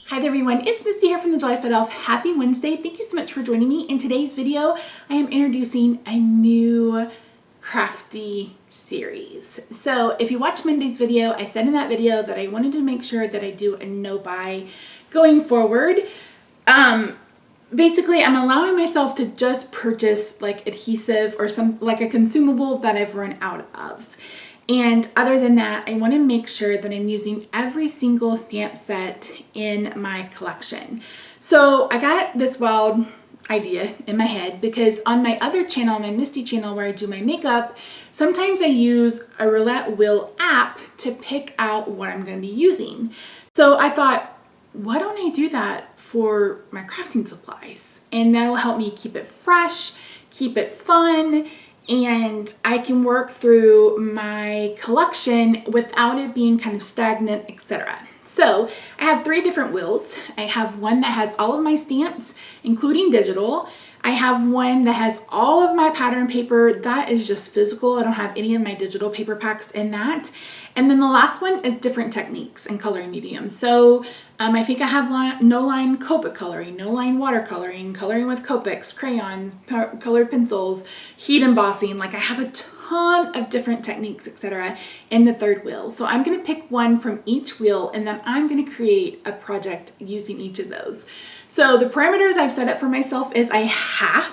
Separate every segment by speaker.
Speaker 1: Hi there everyone, it's Misty here from TheJollyFatElf. Happy Wednesday. Thank you so much for joining me. In today's video, I am introducing a new crafty series. So if you watched Monday's video, I said in that video that I wanted to make sure that I do a no-buy going forward. Basically, I'm allowing myself to just purchase like adhesive or some like a consumable that I've run out of. And other than that, I want to make sure that I'm using every single stamp set in my collection. So I got this wild idea in my head because on my other channel, my Misty channel where I do my makeup, sometimes I use a Roulette Wheel app to pick out what I'm going to be using. So I thought, why don't I do that for my crafting supplies? And that'll help me keep it fresh, keep it fun, and I can work through my collection without it being kind of stagnant, etc. So I have 3 different wheels. I have one that has all of my stamps, including digital. I have one that has all of my pattern paper. That is just physical. I don't have any of my digital paper packs in that. And then the last one is different techniques and coloring mediums. So I think I have no line Copic coloring, no line watercoloring, coloring with Copics, crayons, colored pencils, heat embossing. Like I have a ton of different techniques, etc. in the 3rd wheel. So I'm going to pick one from each wheel and then I'm going to create a project using each of those. So the parameters I've set up for myself is I have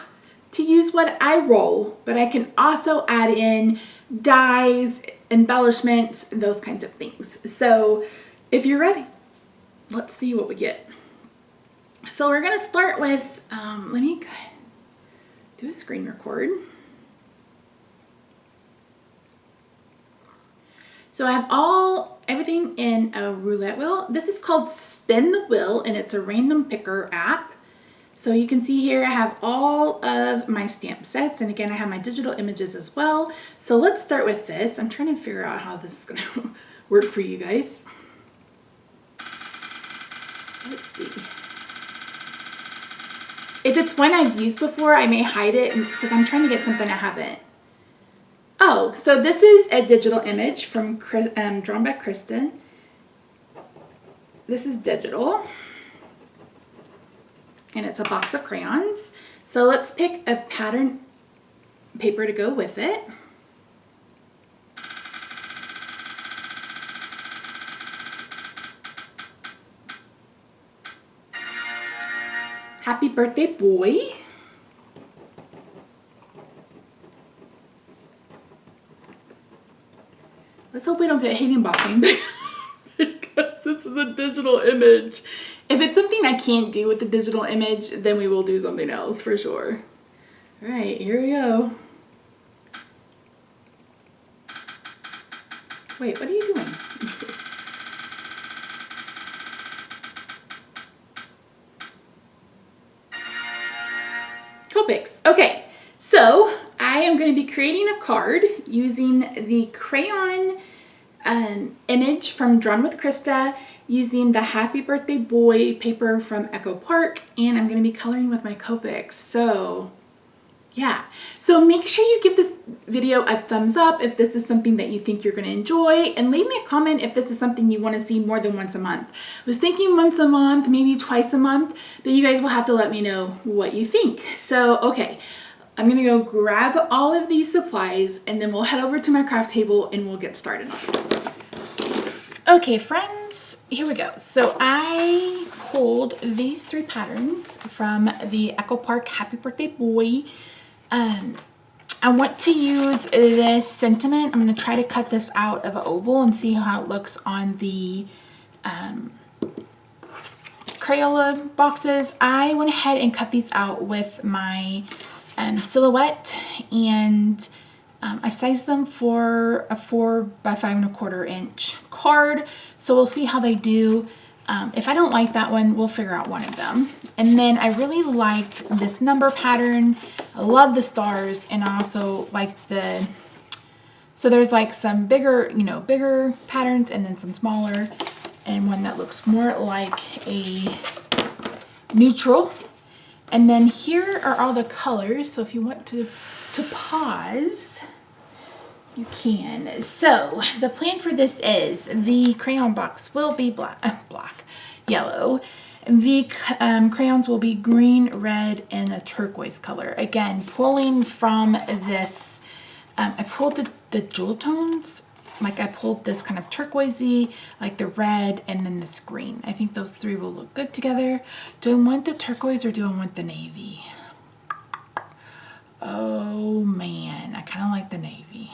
Speaker 1: to use what I roll, but I can also add in dies, embellishments, those kinds of things. So if you're ready, let's see what we get. So we're going to start with, let me do a screen record. So I have everything in a roulette wheel. This is called Spin the Wheel and it's a random picker app. So you can see here I have all of my stamp sets, and again I have my digital images as well. So let's start with this. I'm trying to figure out how this is going to work for you guys. Let's see. If it's one I've used before, I may hide it because I'm trying to get something I haven't. Oh, so this is a digital image from drawn by Kristen. This is digital. And it's a box of crayons. So let's pick a pattern paper to go with it. Happy birthday, boy. Let's hope we don't get hate embossing because this is a digital image. If it's something I can't do with the digital image, then we will do something else for sure. All right, here we go. Wait, what are you doing? Copics. Okay, so I am going to be creating a card using the crayon image from Drawn with Krista, using the Happy Birthday Boy paper from Echo Park, and I'm going to be coloring with my Copics. So yeah, so make sure you give this video a thumbs up if this is something that you think you're going to enjoy, and leave me a comment if this is something you want to see more than once a month. I was thinking once a month, maybe twice a month, but you guys will have to let me know what you think. So okay, I'm going to go grab all of these supplies and then we'll head over to my craft table and we'll get started on it. Okay, friends, here we go. So I pulled these 3 patterns from the Echo Park Happy Birthday Boy. I want to use this sentiment. I'm going to try to cut this out of an oval and see how it looks on the Crayola boxes. I went ahead and cut these out with my silhouette, and I sized them for a 4 by 5¼ inch card. So we'll see how they do. If I don't like that one, we'll figure out one of them. And then I really liked this number pattern. I love the stars, and I also like so there's like some bigger, bigger patterns and then some smaller, and one that looks more like a neutral. And then here are all the colors. So if you want to pause, you can. So the plan for this is the crayon box will be black. yellow. The crayons will be green, red, and a turquoise color. Again, pulling from this, I pulled the jewel tones. Like I pulled this kind of turquoisey, like the red, and then this green. I think those three will look good together. Do I want the turquoise or do I want the navy? Oh man, I kind of like the navy.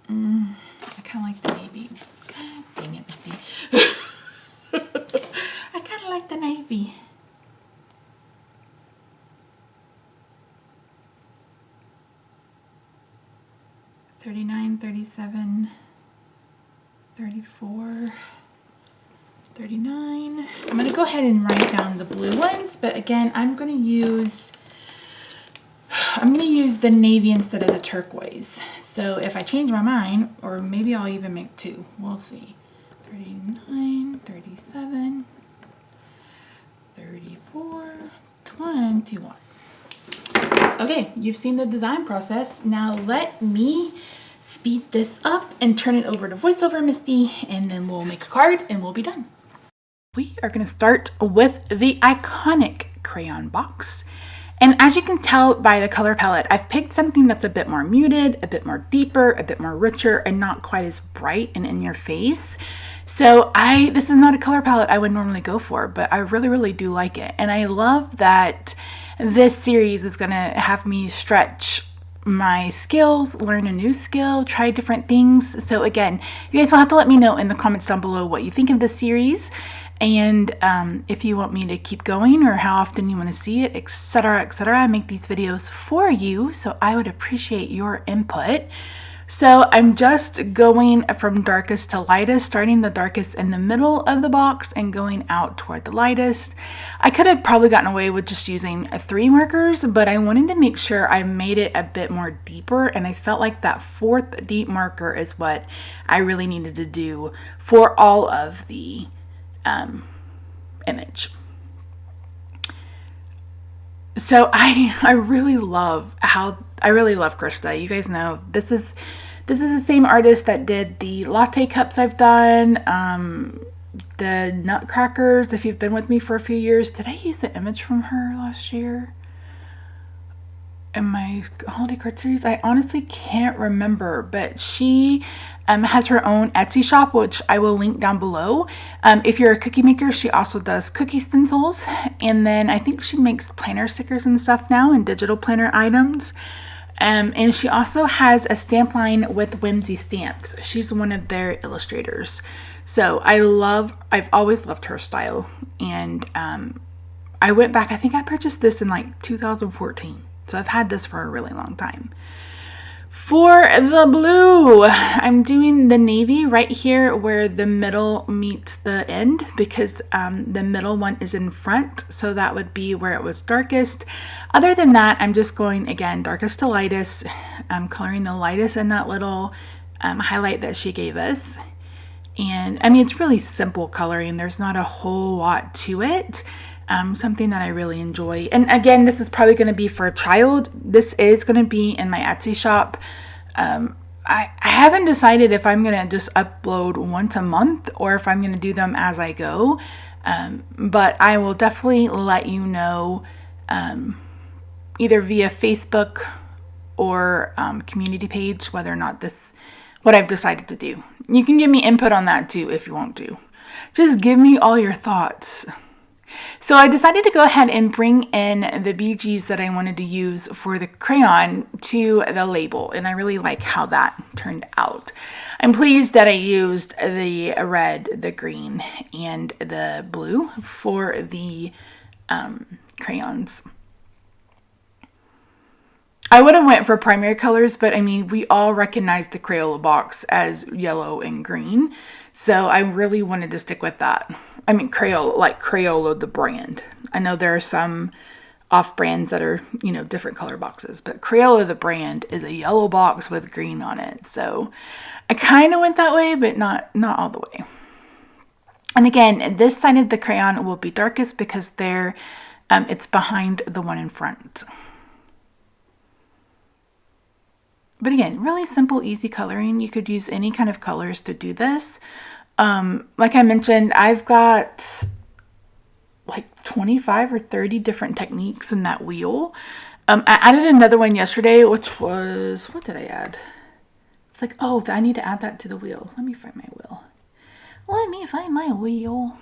Speaker 1: I kind of like the navy. God dang it, Misty. I kind of like the navy. $39, $37, $34, $39. I'm going to go ahead and write down the blue ones, but again, I'm going to use the navy instead of the turquoise. So if I change my mind, or maybe I'll even make two, we'll see. 39, 37, 34, 21. Okay, you've seen the design process. Now let me speed this up and turn it over to VoiceOver Misty, and then we'll make a card and we'll be done. We are going to start with the iconic crayon box. And as you can tell by the color palette, I've picked something that's a bit more muted, a bit more deeper, a bit more richer, and not quite as bright and in your face. So this is not a color palette I would normally go for, but I really, really do like it. And I love that this series is going to have me stretch my skills, learn a new skill, try different things. So again, you guys will have to let me know in the comments down below what you think of this series. And if you want me to keep going or how often you want to see it, etc., etc. I make these videos for you, so I would appreciate your input. So I'm just going from darkest to lightest, starting the darkest in the middle of the box and going out toward the lightest. I could have probably gotten away with just using 3 markers, but I wanted to make sure I made it a bit more deeper, and I felt like that 4th deep marker is what I really needed to do for all of the image. So I really love Krista. You guys know this is the same artist that did the latte cups I've done, the nutcrackers. If you've been with me for a few years, did I use the image from her last year in my holiday card series? I honestly can't remember, but she has her own Etsy shop, which I will link down below. If you're a cookie maker, she also does cookie stencils, and then I think she makes planner stickers and stuff now and digital planner items. And she also has a stamp line with Whimsy Stamps. She's one of their illustrators. So I've always loved her style, and I went back, I think I purchased this in like 2014. So I've had this for a really long time. For the blue, I'm doing the navy right here where the middle meets the end, because the middle one is in front, so that would be where it was darkest. Other than that, I'm just going, again, darkest to lightest. I'm coloring the lightest in that little highlight that she gave us. And I mean, it's really simple coloring. There's not a whole lot to it. Something that I really enjoy. And again, this is probably going to be for a child. This is going to be in my Etsy shop. I haven't decided if I'm going to just upload once a month or if I'm going to do them as I go. But I will definitely let you know either via Facebook or community page whether or not what I've decided to do. You can give me input on that too if you want to. Just give me all your thoughts. So I decided to go ahead and bring in the BGs that I wanted to use for the crayon to the label, and I really like how that turned out. I'm pleased that I used the red, the green, and the blue for the crayons. I would have went for primary colors, but I mean, we all recognize the Crayola box as yellow and green, so I really wanted to stick with that. I mean, Crayola, like Crayola the brand. I know there are some off brands that are, different color boxes, but Crayola the brand is a yellow box with green on it. So I kind of went that way, but not all the way. And again, this side of the crayon will be darkest because it's behind the one in front. But again, really simple, easy coloring. You could use any kind of colors to do this. Like I mentioned, I've got like 25 or 30 different techniques in that wheel. I added another one yesterday, which was, what did I add? It's like, oh, I need to add that to the wheel. Let me find my wheel. Let me find my wheel.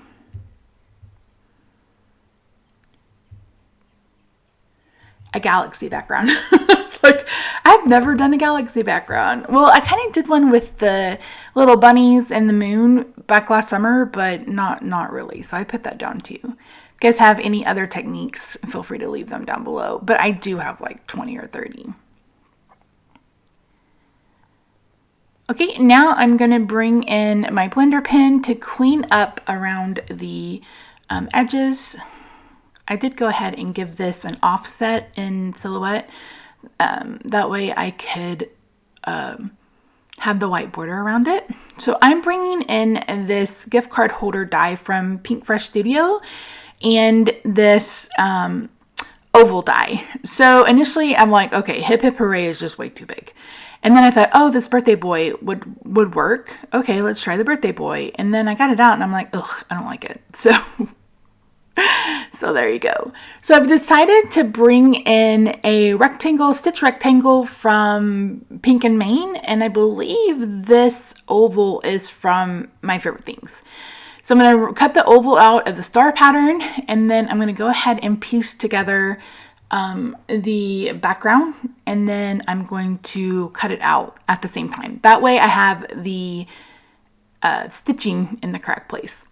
Speaker 1: A galaxy background. It's like, I've never done a galaxy background. Well, I kind of did one with the little bunnies and the moon back last summer, but not really. So I put that down too. If you guys have any other techniques, feel free to leave them down below. But I do have like 20 or 30. Okay, now I'm going to bring in my blender pen to clean up around the edges. I did go ahead and give this an offset in Silhouette. That way I could have the white border around it. So I'm bringing in this gift card holder die from Pink Fresh Studio and this oval die. So initially I'm like, okay, Hip Hip Hooray is just way too big. And then I thought, oh, this birthday boy would work. Okay, let's try the birthday boy. And then I got it out and I'm like, ugh, I don't like it. So there you go. So I've decided to bring in a stitch rectangle from Pink and Maine. And I believe this oval is from My Favorite Things. So I'm going to cut the oval out of the star pattern. And then I'm going to go ahead and piece together the background, and then I'm going to cut it out at the same time. That way I have the stitching in the correct place.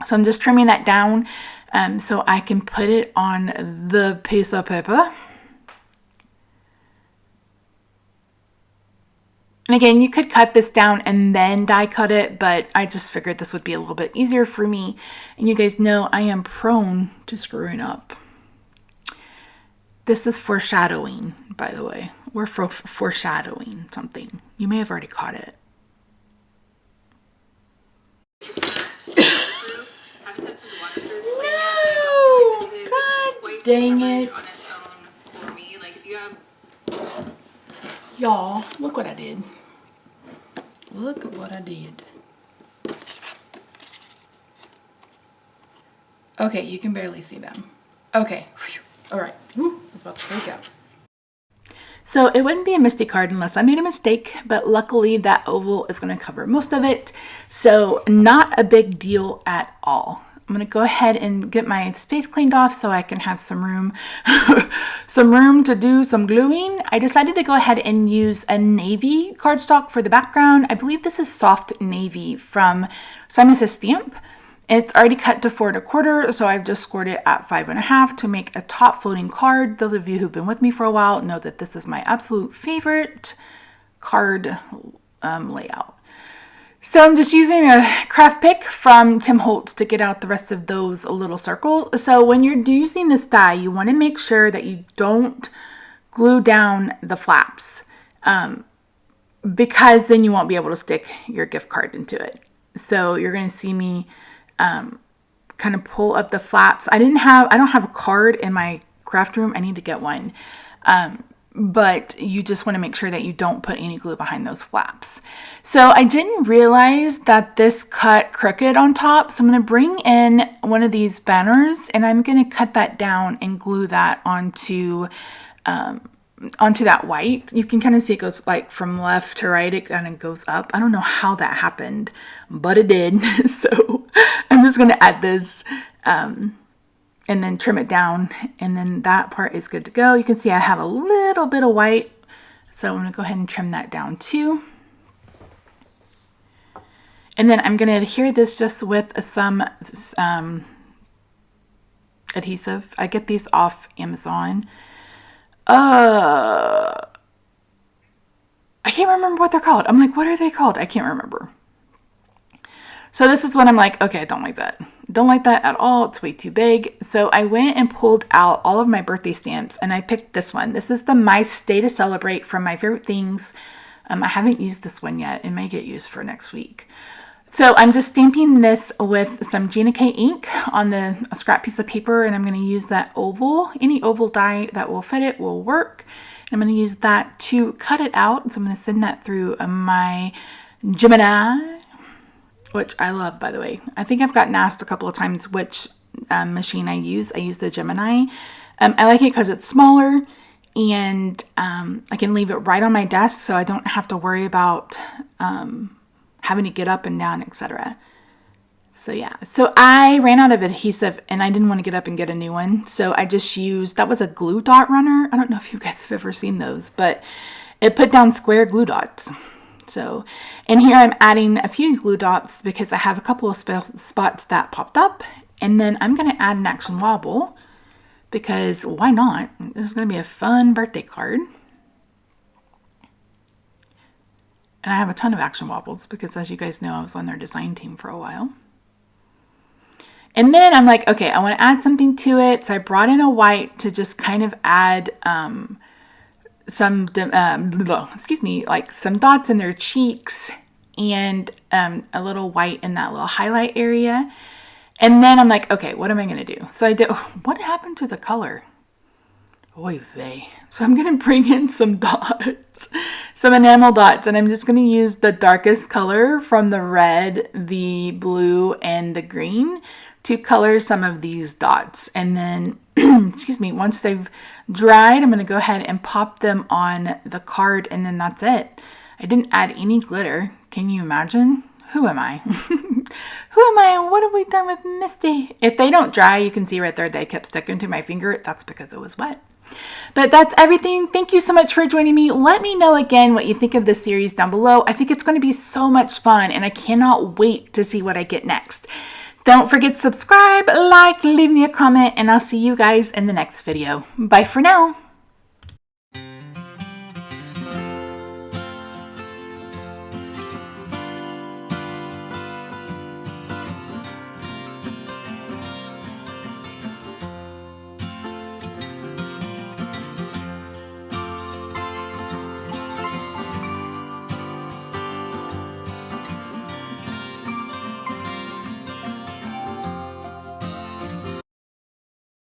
Speaker 1: So I'm just trimming that down so I can put it on the piece of paper. And again, you could cut this down and then die cut it, but I just figured this would be a little bit easier for me. And you guys know I am prone to screwing up. This is foreshadowing, by the way. We're foreshadowing something. You may have already caught it. No! God dang it. Y'all, look what I did. Look at what I did. Okay, you can barely see them. Okay. All right, it's about to freak out. So it wouldn't be a Misty card unless I made a mistake, but luckily that oval is going to cover most of it. So not a big deal at all. I'm going to go ahead and get my space cleaned off so I can have some room, some room to do some gluing. I decided to go ahead and use a navy cardstock for the background. I believe this is soft navy from Simon Says Stamp. It's already cut to 4 1/4, so I've just scored it at 5 1/2 to make a top floating card. Those of you who've been with me for a while know that this is my absolute favorite card layout. So I'm just using a craft pick from Tim Holtz to get out the rest of those little circles. So when you're using this die, you want to make sure that you don't glue down the flaps because then you won't be able to stick your gift card into it. So you're going to see me kind of pull up the flaps. I don't have a card in my craft room. I need to get one. But you just want to make sure that you don't put any glue behind those flaps. So I didn't realize that this cut crooked on top. So I'm going to bring in one of these banners and I'm going to cut that down and glue that onto that white. You can kind of see it goes like from left to right. It kind of goes up. I don't know how that happened, but it did. So I'm just going to add this and then trim it down. And then that part is good to go. You can see I have a little bit of white. So I'm going to go ahead and trim that down too. And then I'm going to adhere this just with some adhesive. I get these off Amazon. I can't remember what they're called. I'm like, what are they called? I can't remember. So this is when I'm like, okay, I don't like that. Don't like that at all. It's way too big. So I went and pulled out all of my birthday stamps and I picked this one. This is the My Stay to Celebrate from My Favorite Things. I haven't used this one yet. It may get used for next week. So I'm just stamping this with some Gina K ink on a scrap piece of paper, and I'm going to use that oval. Any oval die that will fit it will work. I'm going to use that to cut it out. So I'm going to send that through my Gemini, which I love, by the way. I think I've gotten asked a couple of times which machine I use. I use the Gemini. I like it because it's smaller, and I can leave it right on my desk so I don't have to worry about having to get up and down, etc. So yeah, so I ran out of adhesive and I didn't want to get up and get a new one. So I just used, that was a glue dot runner. I don't know if you guys have ever seen those, but it put down square glue dots. So, and here I'm adding a few glue dots because I have a couple of spots that popped up. And then I'm going to add an action wobble because why not? This is going to be a fun birthday card. And I have a ton of action wobbles because, as you guys know, I was on their design team for a while. And then I'm like, okay, I want to add something to it. So I brought in a white to just kind of add like some dots in their cheeks and a little white in that little highlight area. And then I'm like, okay, what am I going to do? So I did, what happened to the color? Oy vey. So I'm going to bring in some dots, some enamel dots, and I'm just going to use the darkest color from the red, the blue, and the green to color some of these dots. And then, excuse me, once they've dried, I'm going to go ahead and pop them on the card, and then that's it. I didn't add any glitter. Can you imagine? Who am I? Who am I and what have we done with Misty? If they don't dry, you can see right there they kept sticking to my finger. That's because it was wet. But that's everything. Thank you so much for joining me. Let me know again what you think of this series down below. I think it's going to be so much fun and I cannot wait to see what I get next. Don't forget to subscribe, like, leave me a comment, and I'll see you guys in the next video. Bye for now.